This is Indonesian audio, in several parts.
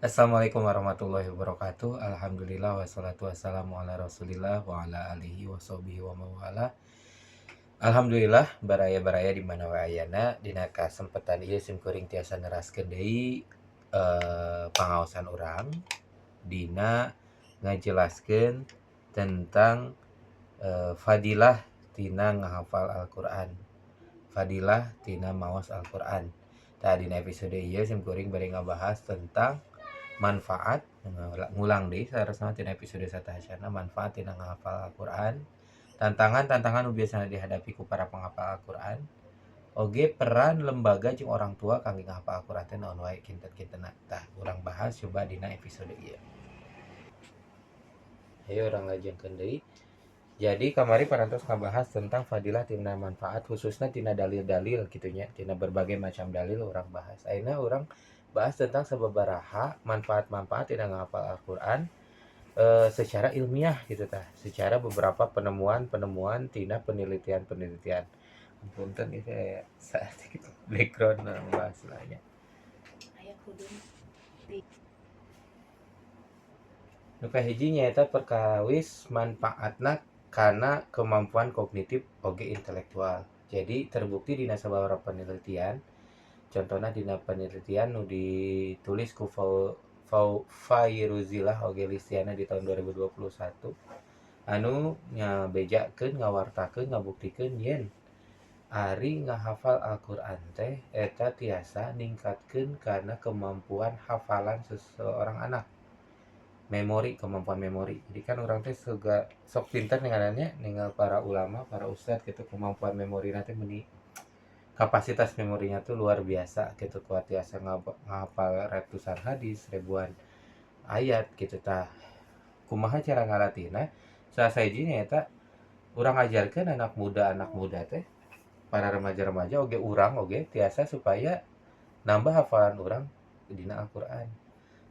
Assalamualaikum warahmatullahi wabarakatuh. Alhamdulillah wassalatu wassalamu ala Rasulillah wa ala alihi wa sahbihi wa mawala. Alhamdulillah baraya-baraya di mana wae ayana dina kasempatan ieu sim kuring tiasa neraskeun deui pangaosan urang dina ngajelaskeun tentang fadilah tina ngahafal Al-Qur'an. Fadilah tina maos Al-Qur'an. Tah dina episode ieu sim kuring bari ngabahas tentang manfaat ngulang deh saresna tina episode satahasyana manfaat tina ngahafal Al-Qur'an, tantangan nu biasana dihadapi ku para penghafal Al-Qur'an, oge peran lembaga jeung orang tua kangge ngahafal Al-Qur'an teh naon wae kinten-kintenna. Tah urang bahas coba dina episode ieu. Ayo urang lajengkeun deui. Jadi kamari parantos ngabahas tentang fadilah tina manfaat khususnya tina dalil-dalil gitu nya, tina berbagai macam dalil orang bahas. Ayeuna orang bahas tentang sababaraha manfaat-manfaat tina ngahafal Al-Qur'an secara ilmiah gitu tah, secara beberapa penemuan-penemuan tina penelitian-penelitian. Punten ieu saya sedikit background bahas lainnya. Nu kahiji nyaeta perkawis manfaatna kana kemampuan kognitif oge intelektual. Jadi terbukti dina sababaraha penelitian, contohna dina penelitian nu ditulis ku Fairuzillah oge Listiana di tahun 2021 anu ngabejakeun ngawartakeun ngabuktikeun yen ari ngahafal Al-Qur'an teh eta tiasa ningkatkeun kana kemampuan hafalan seseorang anak, kemampuan memori. Jadi kan orang teh sok pinter ngarannya ninggal para ulama para ustad gitu kemampuan memori nanti meni kapasitas memorinya tuh luar biasa gitu, kuat biasa ngapal ratusan hadis ribuan ayat gitu. Tah kumaha cara ngalatina salah sajinya eta urang ngajarkeun anak muda teh para remaja-remaja oge urang oge tiasa supaya nambah hafalan urang dina Al-Qur'an.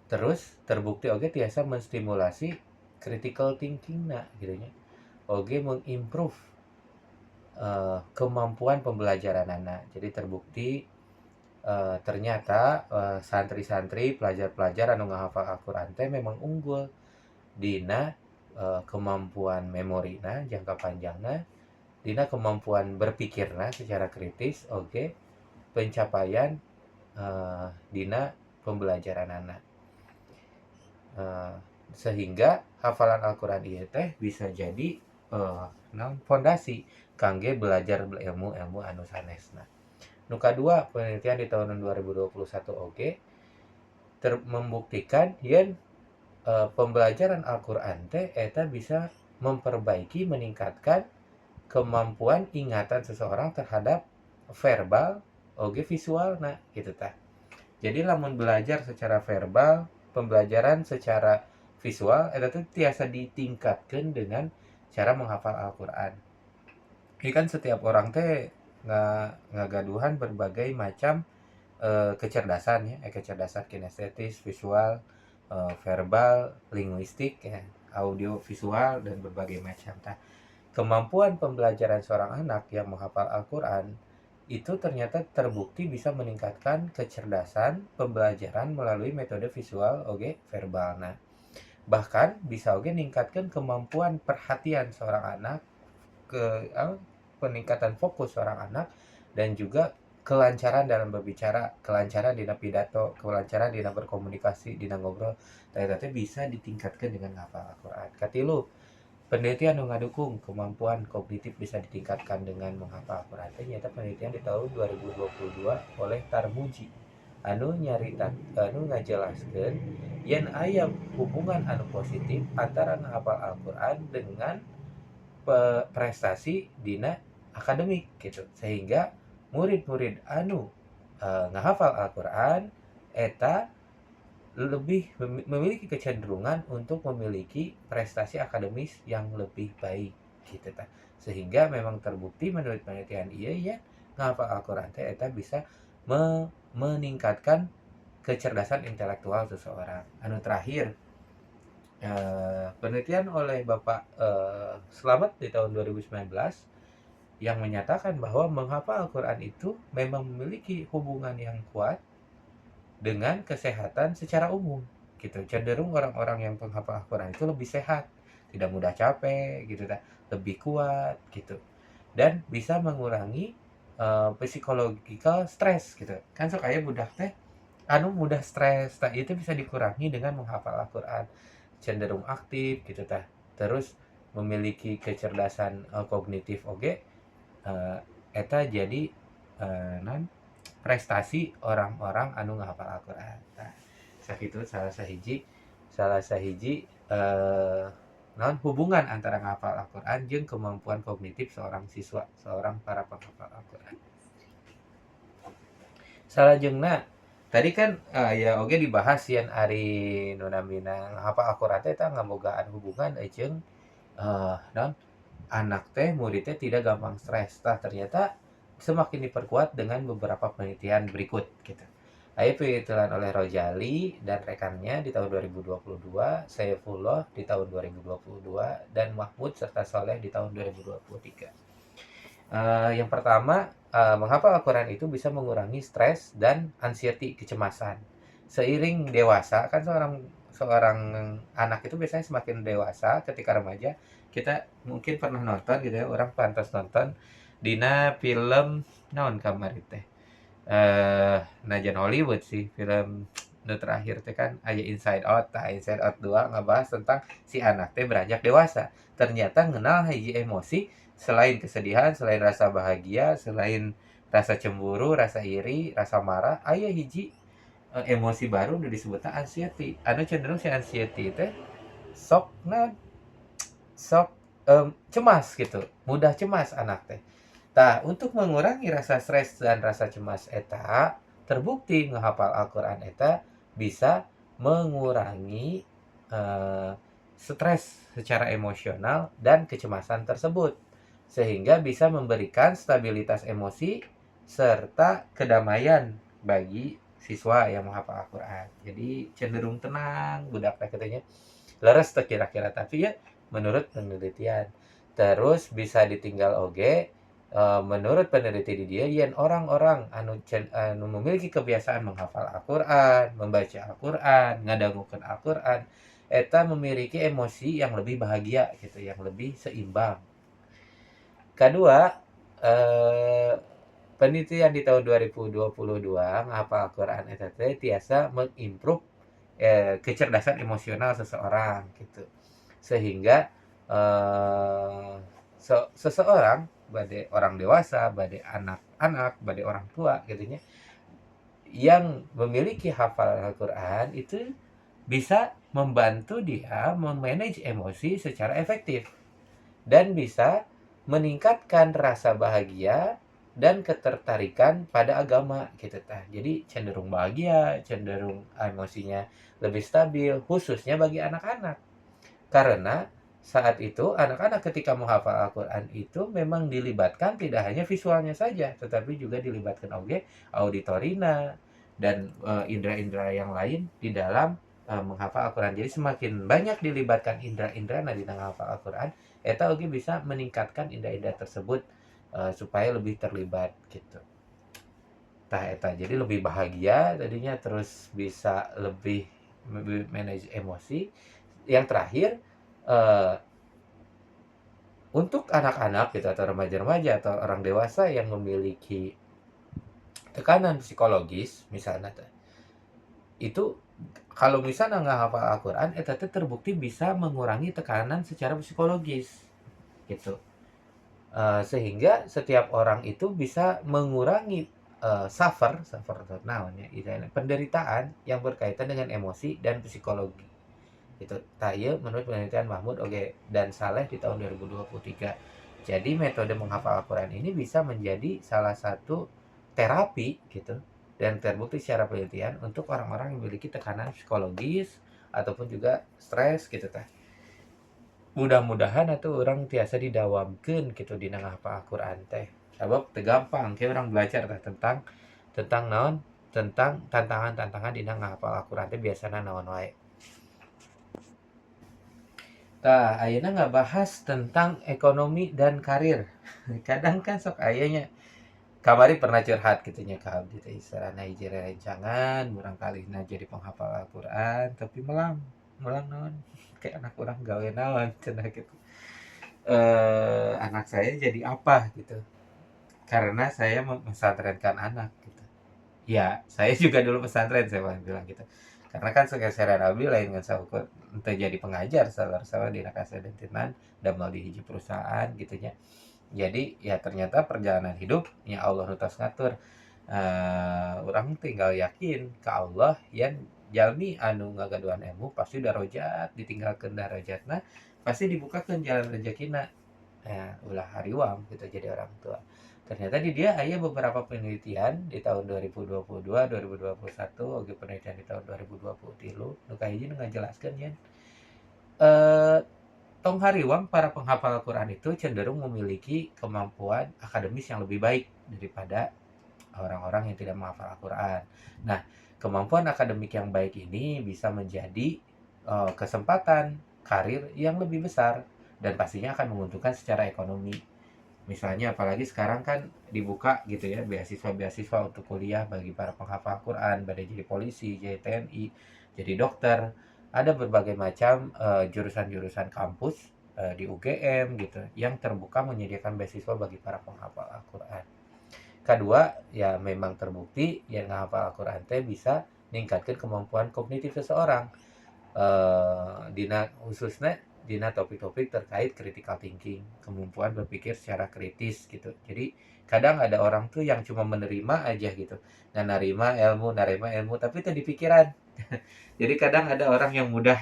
Terus terbukti oge tiasa menstimulasi critical thinking na gitu nya, oge mengimprove kemampuan pembelajaran anak. Jadi terbukti ternyata santri-santri pelajar-pelajar anu ngahafal Al-Qur'an teh memang unggul dina kemampuan memorina jangka panjangna, dina kemampuan berpikirna secara kritis, oge pencapaian dina pembelajaran anak. Sehingga hafalan Al-Qur'an ieu teh bisa jadi fondasi kangge belajar ilmu-ilmu anu sanesna. Nu kadua, penelitian di tahun 2021 oge membuktikan yen pembelajaran Al-Qur'an teh eta bisa memperbaiki meningkatkan kemampuan ingatan seseorang terhadap verbal oge visual nah gitu tah. Jadi lamun belajar secara verbal, pembelajaran secara visual eta tuh tiasa ditingkatkeun dengan cara menghafal Al-Qur'an. Ini kan setiap orang teh ngagaduhan berbagai macam kecerdasan ya, kecerdasan kinestetis, visual, verbal, linguistik ya, audio visual dan berbagai macam. Nah, kemampuan pembelajaran seorang anak yang menghafal Al-Qur'an itu ternyata terbukti bisa meningkatkan kecerdasan pembelajaran melalui metode visual oge verbal. Nah, bahkan bisa oge ningkatkan kemampuan perhatian seorang anak, peningkatan fokus seorang anak, dan juga kelancaran dalam berbicara, kelancaran dina pidato, kelancaran dina berkomunikasi, dina ngobrol, ternyata bisa ditingkatkan dengan ngapal Al-Qur'an. Katilu, penelitian yang ngadukung kemampuan kognitif bisa ditingkatkan dengan menghafal Al-Qur'an. Ternyata penelitian di tahun 2022 oleh Tarmuji anu ngajelaskeun yen aya hubungan anu positif antara ngahafal Al-Qur'an dengan prestasi dina akademik gitu. Sehingga murid-murid anu ngahafal Al-Qur'an eta lebih memiliki kecenderungan untuk memiliki prestasi akademis yang lebih baik gitu ta. Sehingga memang terbukti menurut penelitian ieu ya ngahafal Al-Qur'an teh eta bisa meningkatkan kecerdasan intelektual seseorang. Anu terakhir, penelitian oleh Bapak Slamet di tahun 2019 yang menyatakan bahwa menghafal Al-Qur'an itu memang memiliki hubungan yang kuat dengan kesehatan secara umum. gitu. Cenderung orang-orang yang penghafal Al-Quran itu lebih sehat, tidak mudah capek gitu ta, lebih kuat gitu. Dan bisa mengurangi psychological stress gitu. Kan sok aya budak teh anu mudah stres, tah itu bisa dikurangi dengan menghafal Al-Quran. Cenderung aktif gitu tah. Terus memiliki kecerdasan kognitif oge, eta jadi non prestasi orang-orang anu ngahafal Al-Quran. Nah, sakitu salah sahiji non hubungan antara ngahafal Al-Quran jeung kemampuan kognitif seorang siswa, seorang para penghafal Al-Quran. Salajengna tadi kan ya oge dibahas yen ari nu namina ngahafal Al-Quran teh eta ngabogaan hubungan jeung non anak teh murid teh tidak gampang stres. Tah ternyata semakin diperkuat dengan beberapa penelitian berikut gitu. Aya penelitian oleh Rojali dan rekannya di tahun 2022, Saifullah di tahun 2022, dan Mahmud serta Soleh di tahun 2023. Yang pertama, menghafal Al-Quran itu bisa mengurangi stres dan anxiety, kecemasan. Seiring dewasa, kan seorang seorang anak itu biasanya semakin dewasa ketika remaja, kita mungkin pernah nonton gitu ya, orang pantas nonton dina film naon kamari teh. Najan Hollywood sih film nu terakhir teh kan aya Inside Out. Tah Inside Out 2 ngebahas tentang si anak teh beranjak dewasa. Ternyata ngenal hiji emosi selain kesedihan, selain rasa bahagia, selain rasa cemburu, rasa iri, rasa marah, aya hiji emosi baru nu disebutna anxiety. Anu cenderung si anxiety teh sok sok cemas gitu, mudah cemas anak teh. Tah, untuk mengurangi rasa stres dan rasa cemas eta, terbukti menghafal Al-Quran eta bisa mengurangi eh, stres secara emosional dan kecemasan tersebut. Sehingga bisa memberikan stabilitas emosi serta kedamaian bagi siswa yang menghafal Al-Quran. Jadi cenderung tenang, budak katanya leres tuh kira-kira, tapi ya menurut penelitian. Terus bisa ditinggal oge menurut peneliti di dia yen orang-orang anu memiliki kebiasaan menghafal Al-Qur'an, membaca Al-Qur'an, ngadangukeun Al-Qur'an, eta memiliki emosi yang lebih bahagia gitu, yang lebih seimbang. Kedua, eh, penelitian di tahun 2022 menghafal Al-Qur'an eta teh tiasa mengimprove kecerdasan emosional seseorang gitu. Sehingga eh, seseorang bade orang dewasa, bade anak-anak, bade orang tua gitu nya yang memiliki hafal Al-Qur'an itu bisa membantu dia memanage emosi secara efektif dan bisa meningkatkan rasa bahagia dan ketertarikan pada agama gitu tah. Jadi cenderung bahagia, cenderung emosinya lebih stabil khususnya bagi anak-anak. Karena saat itu anak-anak ketika menghafal Al-Quran itu memang dilibatkan tidak hanya visualnya saja, tetapi juga dilibatkan oge auditorina dan indera-indera yang lain di dalam menghafal Al-Quran. Jadi semakin banyak dilibatkan indera-indera di dalam menghafal Al-Quran, eta oge bisa meningkatkan indera-indera tersebut supaya lebih terlibat gitu. Tah eta jadi lebih bahagia tadinya, terus bisa lebih manage emosi. Yang terakhir, eh, untuk anak-anak gitu atau remaja-remaja atau orang dewasa yang memiliki tekanan psikologis misalnya itu kalau misalnya nggak hafal Al-Quran itu terbukti bisa mengurangi tekanan secara psikologis gitu. Sehingga setiap orang itu bisa mengurangi suffer namanya penderitaan yang berkaitan dengan emosi dan psikologi itu. Tayo menurut penelitian Mahmud oke dan Saleh di tahun 2023. Jadi metode menghafal Al-Quran ini bisa menjadi salah satu terapi gitu dan terbukti secara penelitian untuk orang-orang yang memiliki tekanan psikologis ataupun juga stres gitu tah. Mudah-mudahan atau orang tiasa didawamkeun gitu dina ngahafal Al-Quran teh. Sabab teu gampang kayak orang belajar teh tentang naon tentang tantangan-tantangan dina ngahafal Al-Quran teh biasana naon wae. Tah, ayeuna nggak bahas tentang ekonomi dan karir. Kadang kan sok ayanya kamari pernah curhat gitunya ka abdi teh sarana hiji rerencangan murang kalihna jadi penghafal Al-Qur'an tapi melang melang naon kayak anak urang gawe naon cenah gitu. Anak saya jadi apa gitu karena saya memesantrenkan anak gitu. Ya, saya juga dulu pesantren saya bilang gitu. Karena kan segeseran abdi lain ngan saukur teu jadi pengajar salah dina kasadentenan damel di hiji perusahaan gitu nya. Jadi ya ternyata perjalanan hidup ya Allah nu tos ngatur. Urang tinggal yakin ka Allah yen jalmi anu ngagaduhan ilmu pasti darajat ditinggalkeun darajatna pasti dibukakeun jalan rezekina. Ulah hariwang gitu jadi orang tua. Ternyata di dia aya beberapa penelitian di tahun 2022, 2021, oge penelitian di tahun 2023 nu kahiji nu ngajelaskeun yen eh tong hariwang para penghafal Al-Qur'an itu cenderung memiliki kemampuan akademis yang lebih baik daripada orang-orang yang tidak menghafal Al-Qur'an. Nah, kemampuan akademik yang baik ini bisa menjadi kesempatan karir yang lebih besar dan pastinya akan menguntungkan secara ekonomi. Misalnya apalagi sekarang kan dibuka gitu ya beasiswa-beasiswa untuk kuliah bagi para penghafal Quran, pada jadi polisi, jadi TNI, jadi dokter. Ada berbagai macam jurusan-jurusan kampus di UGM gitu yang terbuka menyediakan beasiswa bagi para penghafal Al-Quran. Kedua, ya memang terbukti yang menghafal Al-Quran teh bisa meningkatkan kemampuan kognitif seseorang. Dina khususnya dina topik-topik terkait critical thinking, kemampuan berpikir secara kritis gitu. Jadi kadang ada orang tuh yang cuma menerima aja gitu, nah narima ilmu, tapi itu di pikiran. Jadi kadang ada orang yang mudah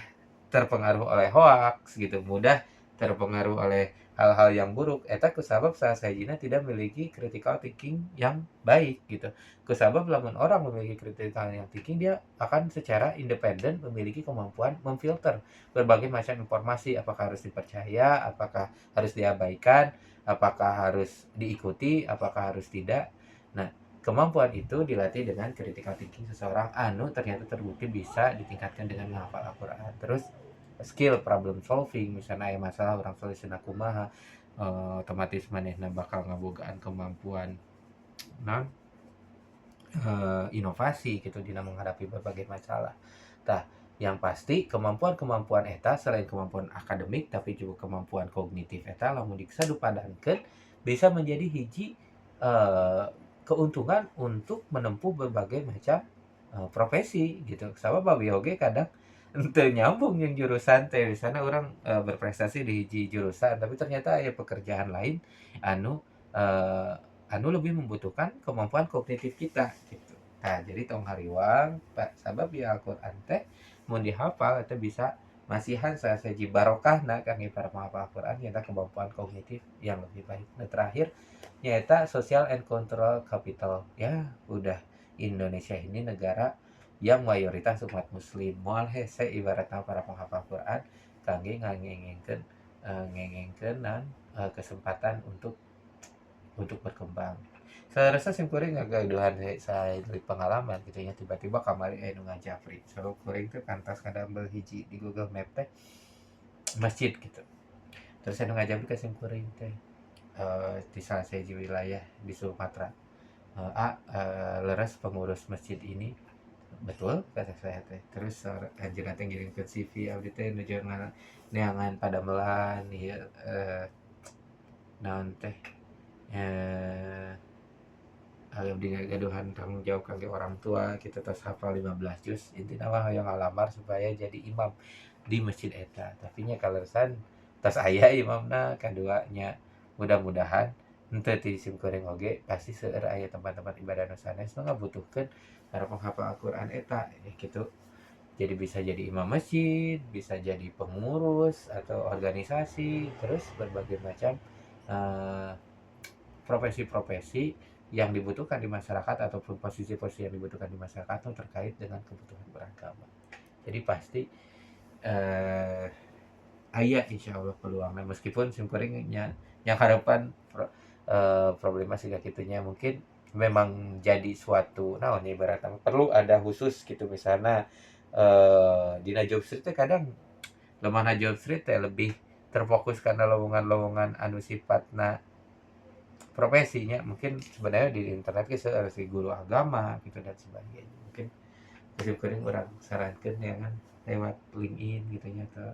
terpengaruh oleh hoax gitu, mudah terpengaruh oleh hal-hal yang buruk. Eta kusabab sahajina tidak memiliki critical thinking yang baik gitu. Kusabab lamun orang memiliki critical yang thinking dia akan secara independen memiliki kemampuan memfilter berbagai macam informasi, apakah harus dipercaya, apakah harus diabaikan, apakah harus diikuti, apakah harus tidak. Nah, kemampuan itu dilatih dengan critical thinking seseorang anu ternyata terbukti bisa ditingkatkan dengan menghafal Al-Quran. Terus skill problem solving misalnya aya masalah orang solusiuna kumaha, otomatis manehna bakal ngabogaan kemampuan naon inovasi gitu dina menghadapi berbagai masalah. Tah, yang pasti kemampuan-kemampuan eta selain kemampuan akademik tapi juga kemampuan kognitif eta lamun disadupadankeun bisa menjadi hiji eh, keuntungan untuk menempuh berbagai macam profesi gitu. Sabab babi oge kadang teu nyambung yang jurusan teh misalnya orang berprestasi di hiji jurusan tapi ternyata aya pekerjaan lain anu eh, anu lebih membutuhkan kemampuan kognitif kita gitu. Nah, jadi tong hariwang Pak sabab ya Al-Qur'an teh mun dihafal itu bisa masihan sasaji barokahna kangge para penghafal Al-Qur'an nyata kemampuan kognitif yang lebih baik. Nah, terakhir nyata social and control capital. Ya, udah Indonesia ini negara yang mayoritas umat muslim. Moal hese ibaratna para penghafal Quran kangge ngangengengkeun kesempatan untuk berkembang. Saya rasa sim kuring ngagaduhan saya dari pengalaman gitu ya tiba-tiba kamari nu ngajapri. So kuring teh kantas kadambel hiji di Google Map teh masjid gitu. Terus saya ngajapri ke sim kuring teh di salah satu wilayah di Sumatera. Leres pengurus masjid ini betul kata saya teh. Terus anjeunna teh ngirimkeun CV abdi teh nuju neangan pada melan ieu naon teh eh abdi gaduhan tanggung jawab kangge orang tua kita tos hafal 15 juz intina mah hoyong ngalamar supaya jadi imam di masjid eta tapi nya kaleresan tos aya imamna kaduanya mudah-mudahan henteu ti simkuring oge pasti seueur aya tempat-tempat ibadah nu sanes nu ngabutuhkeun para penghafal Al-Qur'an eta gitu. Jadi bisa jadi imam masjid, bisa jadi pengurus atau organisasi, terus berbagai macam eh, profesi-profesi yang dibutuhkan di masyarakat ataupun posisi-posisi yang dibutuhkan di masyarakat itu terkait dengan kebutuhan beragama. Jadi pasti eh aya insya Allah peluangnya meskipun simkuringnya yang harapan problema sih gitunya mungkin memang jadi suatu naon ya ibaratnya perlu ada khusus gitu misalnya dina job street teh kadang lemahna job street teh lebih terfokus karena lowongan-lowongan anu sifatna profesinya mungkin sebenarnya di internet ge seueur si guru agama gitu dan sebagainya. Mungkin kuring urang sarankeun ya kan lewat LinkedIn gitu nya atau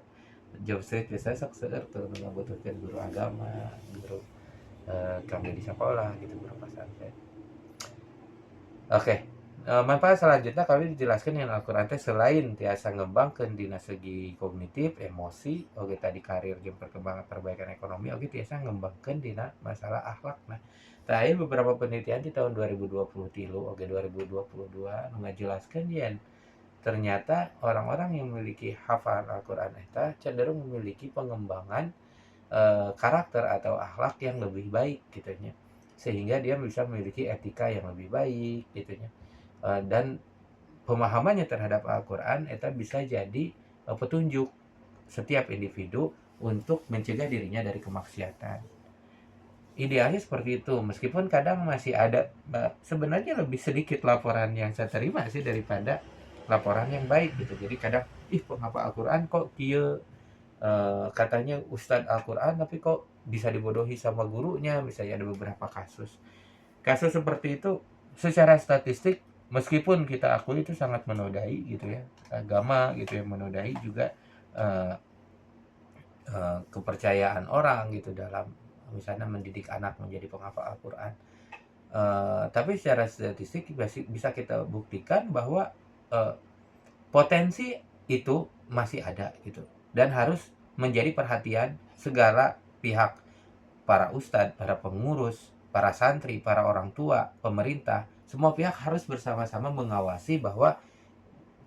Jobstreet biasanya sok seueur tuh nu ngabutuhkeun guru agama, guru kami di sekolah gitu, guru pesantren. Oke, manfaat selanjutnya kami dijelaskan yang Al-Quran teh selain tiasa ngembangkeun dina segi kognitif, emosi, oge tadi karir jeung perkembangan perbaikan ekonomi, oge tiasa ngembangkeun dina masalah akhlak. Nah, tah aya beberapa penelitian di tahun 2023 oge 2022 nu ngajelaskeun yen ternyata orang-orang yang memiliki hafalan Al-Quran eta cenderung memiliki pengembangan karakter atau akhlak yang lebih baik gitu nya. Sehingga dia bisa memiliki etika yang lebih baik gitu nya. Dan pemahamannya terhadap Al-Quran itu bisa jadi petunjuk setiap individu untuk mencegah dirinya dari kemaksiatan. Idealnya seperti itu, meskipun kadang masih ada sebenarnya lebih sedikit laporan yang saya terima sih daripada laporan yang baik gitu. Jadi kadang penghafal Al-Quran kok kieu, katanya Ustadz Al-Quran tapi kok bisa dibodohi sama gurunya, misalnya ada beberapa kasus. Kasus seperti itu secara statistik meskipun kita akui itu sangat menodai gitu ya, agama gitu ya, menodai juga eh, kepercayaan orang gitu dalam misalnya mendidik anak menjadi penghafal Al-Quran. Tapi secara statistik bisa kita buktikan bahwa eh, potensi itu masih ada gitu dan harus menjadi perhatian segala pihak, para ustadz, para pengurus, para santri, para orang tua, pemerintah, semua pihak harus bersama-sama mengawasi bahwa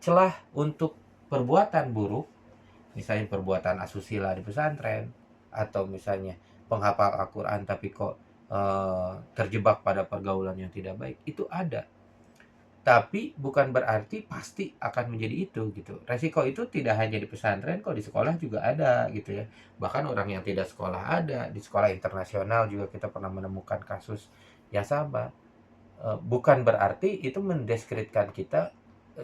celah untuk perbuatan buruk, misalnya perbuatan asusila di pesantren, atau misalnya penghafal Al-Quran tapi kok terjebak pada pergaulan yang tidak baik, itu ada. Tapi bukan berarti pasti akan menjadi itu gitu. Resiko itu tidak hanya di pesantren, kok di sekolah juga ada gitu ya. Bahkan orang yang tidak sekolah ada, di sekolah internasional juga kita pernah menemukan kasus yang sama. Bukan berarti itu mendeskripsikan kita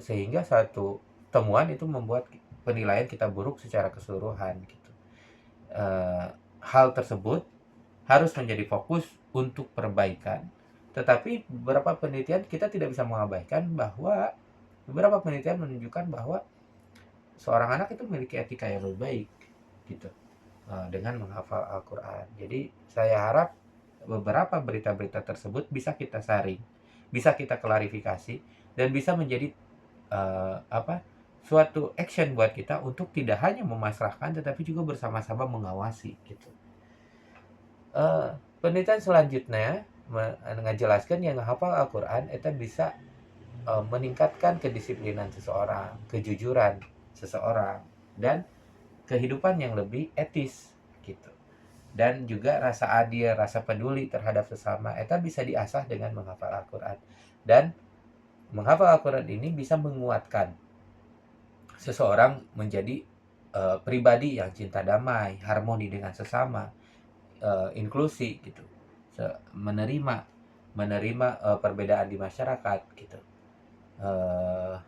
sehingga satu temuan itu membuat penilaian kita buruk secara keseluruhan gitu. Hal tersebut harus menjadi fokus untuk perbaikan. Tetapi beberapa penelitian kita tidak bisa mengabaikan bahwa beberapa penelitian menunjukkan bahwa seorang anak itu memiliki etika yang lebih baik gitu dengan menghafal Al-Quran. Jadi saya harap beberapa berita-berita tersebut bisa kita saring, bisa kita klarifikasi dan bisa menjadi suatu action buat kita untuk tidak hanya memasrahkan tetapi juga bersama-sama mengawasi gitu. Penelitian selanjutnya menjelaskan yang menghafal Al-Quran itu bisa meningkatkan kedisiplinan seseorang, kejujuran seseorang, dan kehidupan yang lebih etis gitu. Dan juga rasa adil, rasa peduli terhadap sesama itu bisa diasah dengan menghafal Al-Quran. Dan menghafal Al-Quran ini bisa menguatkan seseorang menjadi pribadi yang cinta damai, harmoni dengan sesama, inklusi gitu, menerima perbedaan di masyarakat gitu,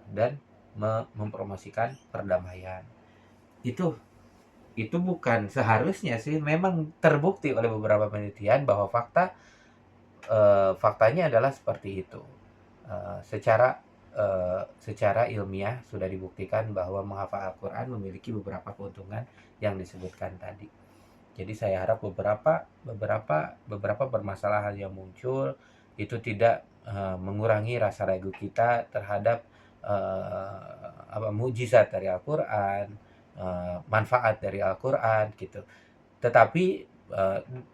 dan mempromosikan perdamaian. Itu bukan seharusnya sih, memang terbukti oleh beberapa penelitian bahwa faktanya adalah seperti itu. Secara ilmiah sudah dibuktikan bahwa menghafal Al-Quran memiliki beberapa keuntungan yang disebutkan tadi. Jadi saya harap beberapa permasalahan yang muncul itu tidak mengurangi rasa ragu kita terhadap mukjizat dari Al-Quran, manfaat dari Al-Quran gitu. Tetapi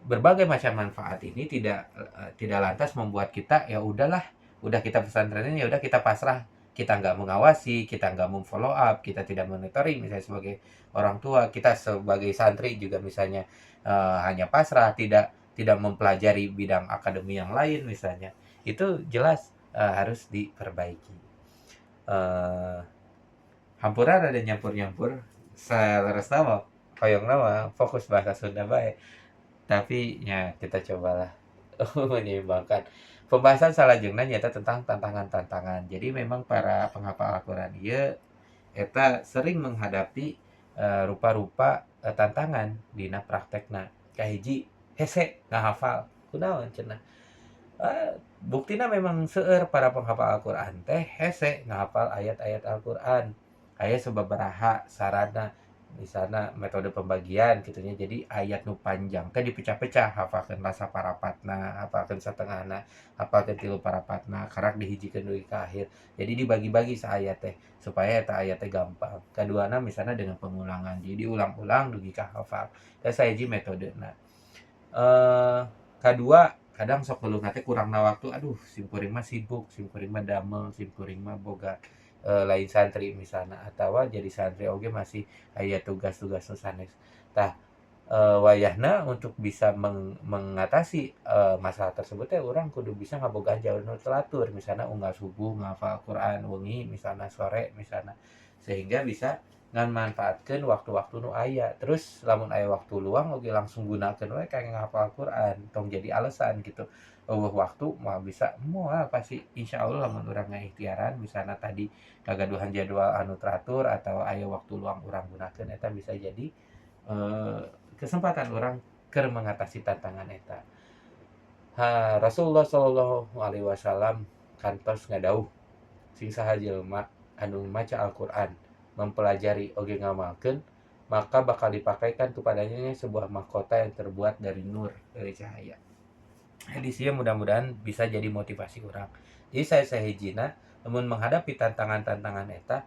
berbagai macam manfaat ini tidak lantas membuat kita ya udahlah, udah kita pesantrenin ya udah kita pasrah, kita nggak mengawasi, kita nggak memfollow up, kita tidak monitoring misalnya sebagai orang tua, kita sebagai santri juga misalnya hanya pasrah, tidak mempelajari bidang akademi yang lain misalnya, itu jelas harus diperbaiki. Hampura ada nyampur-nyampur, saya leres nama, koyong nama, fokus bahasa Sunda baik. Tapi ya kita cobalah menyeimbangkan. Pembahasan salajengna nyata tentang tantangan-tantangan. Jadi memang para penghafal Al-Quran ieu eta sering menghadapi rupa-rupa tantangan dina praktekna. Kahiji hese ngahafal. kunaon cenah. Buktina memang seueur para penghafal Al-Qur'an teh hese ngahafal ayat-ayat Al-Qur'an. Aya sababaraha sarana, misalna metode pembagian gitunya. Jadi ayat nu panjang teh dipecah-pecah, hafalkeun lasaparapatna, hafalkeun satengahna, hafalkeun tilu parapatna, karak dihijikeun deui ka akhir. Jadi dibagi-bagi saayat teh supaya eta ayat teh gampang. Kaduana misalnya dengan pengulangan. Jadi diulang-ulang dugi ka hafal. Teh sahiji metodena. Kadua kadang sok geuleuh teh kurangna waktu, aduh simkuring mah sibuk, simkuring mah damel, simkuring mah boga lain santri misalna, atawa jadi santri oge masih aya tugas-tugas nu sanes. Tah wayahna untuk bisa mengatasi masalah tersebut teh urang kudu bisa ngabogaan jalur nu teratur, misalna unggal subuh ngahafal Quran wengi, misalna sore misalna, sehingga bisa ngamanfaatkeun waktu-waktu nu aya. Terus lamun aya waktu luang oge langsung gunakeun we kangge ngahafal Quran, tong jadi alesan gitu. Eueuh waktu moal bisa moal pasti insyaallah lamun urang ngaikhtiaran misalna tadi kagaduhan jadwal anu teratur atau aya waktu luang urang gunakeun eta bisa jadi eh, kesempatan orang keur mengatasi tantangan eta. Rasulullah Shallallahu alaihi wasallam kantos ngadauh sing saha jelema anu maca Al-Qur'an mempelajari oge ngamalkeun maka bakal dipakaikan kepadanya sebuah mahkota yang terbuat dari nur, dari cahaya. Hadis ieu mudah-mudahan bisa jadi motivasi orang. Jadi saya sahijina namun menghadapi tantangan-tantangan eta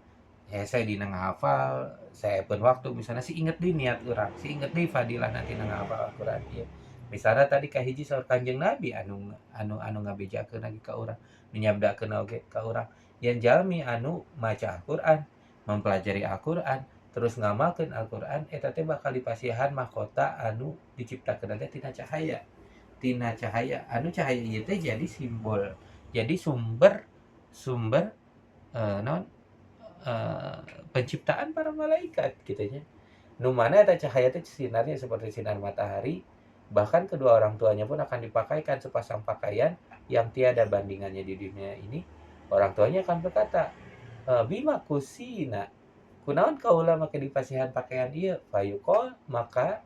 saya dina ngahafal, saya pun waktu misalnya sih inget di niat orang, sih inget di fadilah nanti ngahafal Al-Quran ieu. Misalnya tadi kahiji saur Kanjeng Nabi anu ngabejakeun lagi ka urang, menyabdakeun oge ka urang, yen jalmi anu maca Al-Quran, mempelajari Al-Quran, terus ngamalkeun Al-Quran, eta teh bakal dipasihan mahkota anu diciptakeun teh tina cahaya. Tina cahaya, anu cahaya ieu teh jadi simbol, jadi sumber sumber naon eh, penciptaan para malaikat gitu ya. Nu mana eta cahaya teh sinarnya seperti sinar matahari, bahkan kedua orang tuanya pun akan dipakaikan sepasang pakaian yang tiada bandingannya di dunia ini. Orang tuanya akan berkata, bima kusina, kunaon kaula make dipasihan pakaian ieu? Fayuqol, maka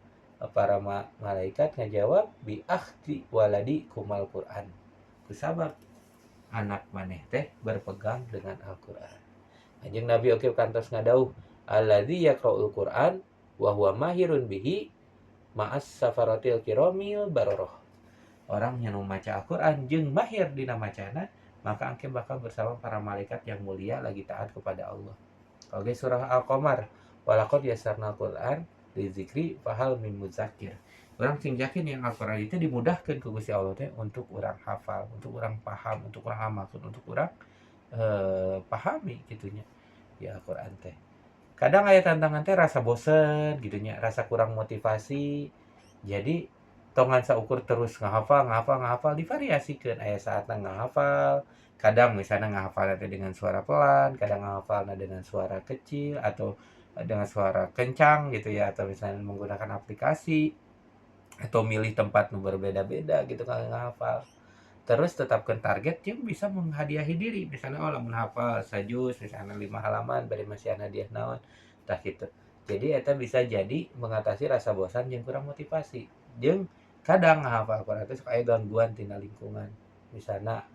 para malaikat ngajawab bi akhdi waladi kumal Quran. Kusabab anak maneh teh berpegang dengan Al-Qur'an. Anjing Nabi oke kantos ngadauh alladzi yaqra'ul Qur'an wa huwa mahirun bihi ma'as safaratil kiramil baroroh. Orang yang membaca Al-Qur'an jeung mahir dina macana, maka angke bakal bersama para malaikat yang mulia lagi taat kepada Allah. Oke surah Al-Qamar, walaqad yasarnal Qur'an lizikri fahal min mudzakir. Orang sing yakin yang Al-Qur'an itu dimudahkan ke Gusti Allah teh untuk orang hafal, untuk orang paham, untuk orang amalkeun, untuk orang pahami gitunya ya Al-Quran teh. Kadang aya tantangan teh rasa bosen gitunya, rasa kurang motivasi. Jadi tongan saukur terus ngahafal ngahafal ngahafal divariasikeun, aya saatna ngahafal, kadang misalnya ngahafalna teh dengan suara pelan, kadang ngahafalna dengan suara kecil atau dengan suara kencang gitu ya, atau misalnya menggunakan aplikasi atau milih tempat nu berbeda-beda gitu kalau ngahafal. Terus tetapkan target yang bisa menghadiahi diri, misalnya oh lamun hafal sajus misalnya 5 halaman bari masih hadiah naon tah gitu. Jadi eta bisa jadi mengatasi rasa bosan yang kurang motivasi. Jeung kadang ngahafal Quran teh aya gangguan tina lingkungan, misalnya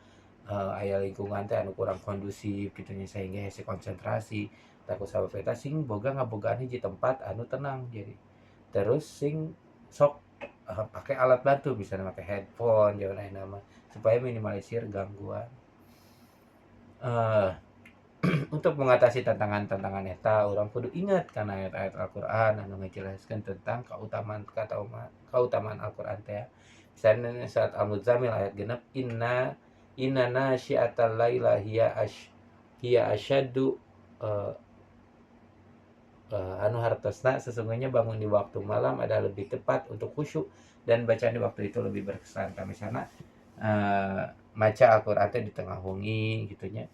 aya lingkungan teh anu kurang kondusif gitu nya sehingga hese konsentrasi, takut sabab eta sing boga ngabogaan hiji tempat anu tenang. Jadi terus sing sok pakai alat bantu misalnya pakai headphone jangan nama supaya minimalisir gangguan. uh, untuk mengatasi tantangan-tantangan eta orang kudu ingat karena ayat-ayat Al-Qur'an anu ngajelaskeun tentang keutamaan Al-Qur'an teh. Misalnya saat Al-Muzammil ayat genep inna nasyiatal laila hiya asyaddu uh, anu hartosna, sesungguhnya bangun di waktu malam adalah lebih tepat untuk khusyuk dan bacaan di waktu itu lebih berkesan. Kami sana maca Al-Qur'an di tengah wengi gitunya,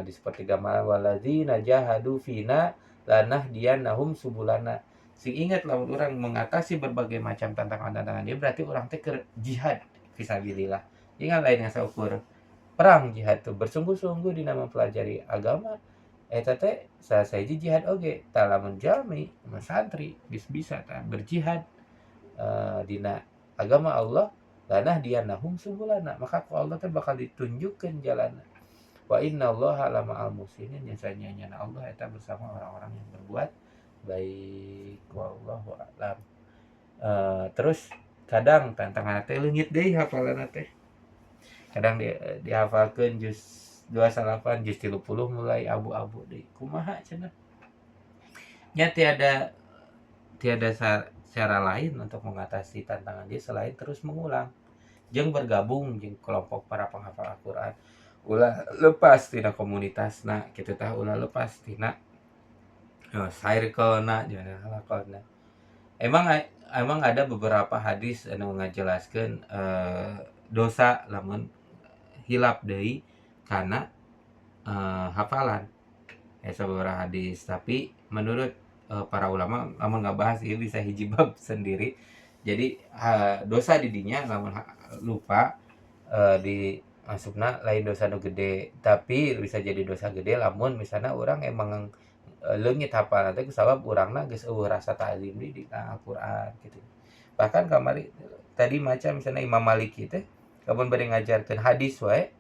di sepertiga malam, waladzina jahadu fina lanahdiyannahum subulana. Sing ingat lamun orang mengatasi berbagai macam tantangan-tantangan dia berarti orang teh keur jihad fisabilillah. Ingat lain yang saukur perang jihad tuh bersungguh-sungguh di nama mempelajari agama. Eta teh sasaeji jihad oge, tah lamun jalmi santri bisa berjihad dina agama Allah, lanahdiyannahum subulana, maka ku Allah teh bakal ditunjukkeun jalanna. Wa innallaha lama'al muhsinin, nyatanya nyana Allah eta bersama orang-orang yang berbuat baik. Wallahu a'lam. Terus kadang tantangan teh leungit deui hafalanna teh. Kadang dihafalkeun juz 28, juz 30 mulai abu-abu deui. Kumaha cenah? Nya tiada cara lain untuk mengatasi tantangan dia selain terus mengulang. Jeung bergabung jeung kelompok para penghafal Al-Qur'an. Ulah lepas tina komunitasna kitu tah, ulah lepas tina circle-na jeung halaqona. Emang ada beberapa hadis anu ngajelaskeun dosa lamun hilap deui kana hafalan. Beberapa hadis, tapi menurut para ulama lamun ngabahas ieu bisa hiji bab sendiri. Jadi dosa di dinya lamun lupa di masukna lain dosa nu gede, tapi bisa jadi dosa gede lamun misalnya orang emang leungit hafalan teh kusabab urangna geus eueuh rasa ta'lim di Al-Qur'an gitu. Bahkan kamari tadi maca misalnya Imam Maliki teh lamun bade ngajarkeun hadis wae,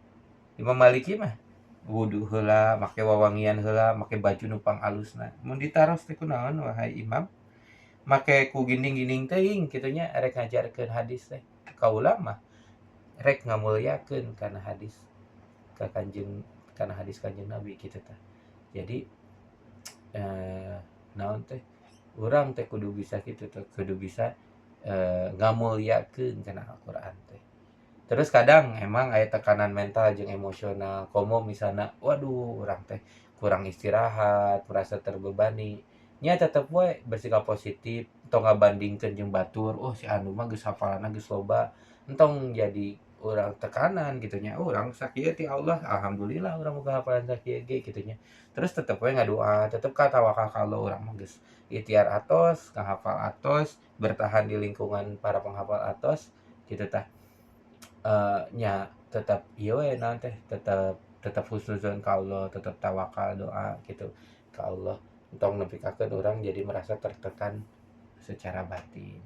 Imam Maliki mah wudu heula, make wawangian heula, make baju nu pang alusna. Mun ditaros teh kunaon wahai Imam? Make ku ginding-ginding teuing kitu nya rek ngajarkeun hadis teh. Kaula mah rek ngamulyakeun kana hadis kana hadis Kanjeng Nabi kitu tah. Jadi naon teh? Urang teh kudu bisa kitu teh, kudu bisa ngamulyakeun kana Al-Qur'an teh. Terus kadang emang aya tekanan mental jeung emosional, komo misalna, waduh urang teh kurang istirahat, merasa terbebani. Nya tetep we bersikap positif, tong ngabandingkeun jeung batur, oh si anu mah geus hafalanna geus loba, entong jadi urang tekanan gitu nya. Urang sakieu ti Allah, alhamdulillah urang boga hafalan sakieu ge kitu nya. Terus tetep we ngadoa, tetep katawakal ka Allah, urang mah geus ikhtiar atos, ngahafal atos, bertahan di lingkungan para penghafal atos kitu tah. Nya tetap ieu we naon teh, tetep husnuzon ka Allah, tetep tawakal doa gitu ka Allah. Entong nepikakeun urang jadi merasa tertekan secara batin.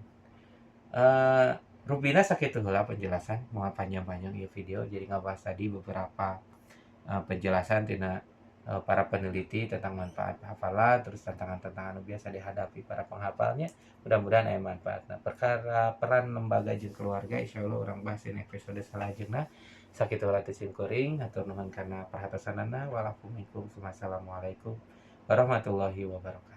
Rupina sakitu heula penjelasan, moal panjang-panjang ieu video, jadi ngabahas tadi beberapa penjelasan tina para peneliti tentang manfaat hafalan, terus tantangan-tantangan anu biasa dihadapi para penghafalnya. Mudah-mudahan aya manfaatna. Perkara peran lembaga jeung keluarga insyaallah urang bahas dina episode salajengna. Sakitu heula teh sim kuring, hatur nuhun kana perhatosanana. Walakum minkum. Wassalamualaikum warahmatullahi wabarakatuh.